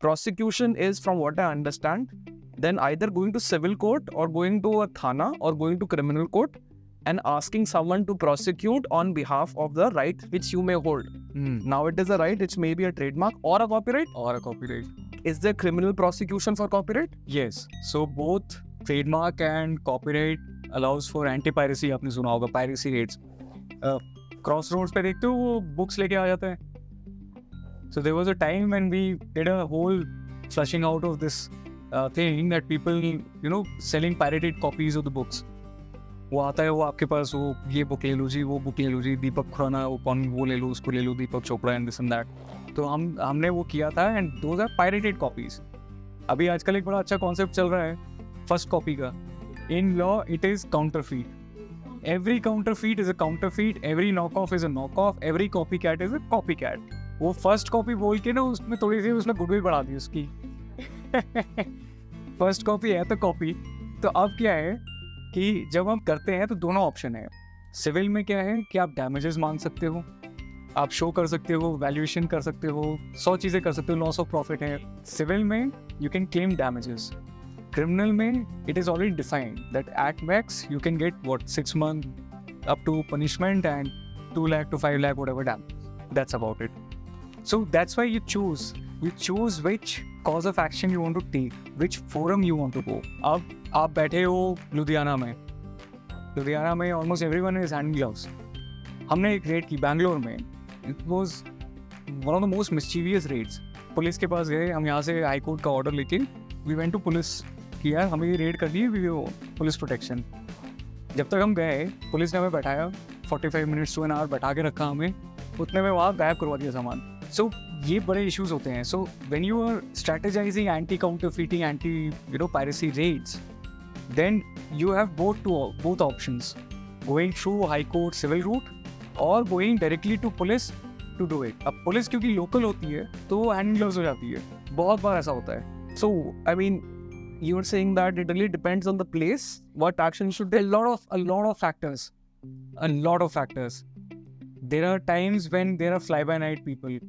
prosecution is, from what I understand, then either going to civil court or going to a thana or going to criminal court and asking someone to prosecute on behalf of the right which you may hold. Now it is a right, which may be a trademark or a copyright. Or a copyright. Is there criminal prosecution for copyright? Yes. So both trademark and copyright allows for anti-piracy. आपने सुना होगा piracy rates. Crossroads पे देखते हो वो books लेके आ जाते हैं. So there was a time when we did a whole flushing out of this thing that people, selling pirated copies of the books. वो आता है, वो आपके पास वो ये बुक ले लो जी, वो बुक ले लो जी, दीपक खुराना वो ले लो, उसको ले लो, Deepak Chopra and this and that. तो हमने वो किया था and those are pirated copies. अभी आजकल एक बड़ा अच्छा कॉन्सेप्ट चल रहा है फर्स्ट कॉपी का. In law it is counterfeit. Every counterfeit is a counterfeit, every knock off is a knock off, every copycat is a copycat. वो फर्स्ट कॉपी बोल के ना उसमें थोड़ी सी उसने गुडविल बढ़ा दी उसकी. फर्स्ट कॉपी है तो कॉपी. तो अब क्या है कि जब हम करते हैं तो दोनों ऑप्शन है. सिविल में क्या है कि आप डैमेजेस मांग सकते हो, आप शो कर सकते हो, वैल्यूएशन कर सकते हो, 100 चीज़ें कर सकते हो, लॉस ऑफ प्रॉफिट है. सिविल में you can claim damages. Criminal में it is already defined that at max you can get 6 months up to punishment and 2 lakh to 5 lakh whatever damage. That's about it. So that's why you choose which cause of action you want to take, which forum you want to go. अब आप बैठे हो लुधियाना में almost everyone is hand gloves. हमने एक red की बैंगलोर में. It was one of the most mischievous raids. Police के पास गए हम, यहाँ से हाई कोर्ट का ऑर्डर लेके we went to पुलिस कि यार हमें ये रेड कर दी है, पुलिस प्रोटेक्शन. जब तक हम गए पुलिस ने हमें बैठाया 45 minutes to an hour बैठा के रखा हमें, उतने में वहाँ गायब करवा दिया सामान. सो ये बड़े इश्यूज होते हैं. So when you are strategizing anti counterfeiting, anti piracy raids, then you have both options, going through high court civil route or going directly to police to do it. अब पुलिस क्योंकि local होती है तो वो hand gloves हो जाती है. बहुत बार ऐसा होता है. So, I mean, you were saying that it really depends on the place, what action should A lot of factors. There are times when there are fly-by-night people.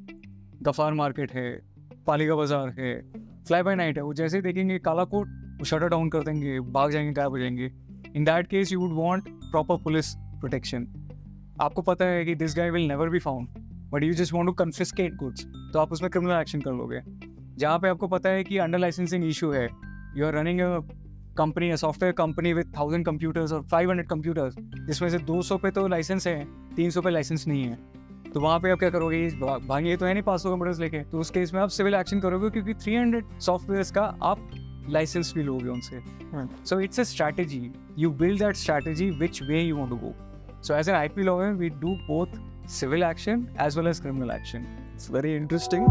Gaffar Market है, पालिका बाजार है, fly-by-night है. वो जैसे देखेंगे काला कोट, वो shutter down कर देंगे, भाग जाएंगे, गायब हो जाएंगे. In that case, you would want proper police protection. आपको पता है कि this guy will never be found, but you just want to confiscate goods. तो आप उसमें criminal action कर लोगे. जहाँ पे आपको पता है कि अंडर लाइसेंसिंग इशू है, you are running a company, a software company with 1000 computers और 500 कंप्यूटर्स, जिसमें से 200 पे तो लाइसेंस है, 300 पे लाइसेंस नहीं है. तो वहाँ पे आप क्या करोगे? भांगे तो है नहीं 500 कंप्यूटर्स लेके. तो उस केस में आप सिविल एक्शन करोगे क्योंकि 300 सॉफ्टवेयर्स का आप लाइसेंस भी लोगे उनसे. So it's a strategy. You build that strategy which way you want to go. So as an IP lawyer, we do both civil action as well as criminal action. It's very interesting.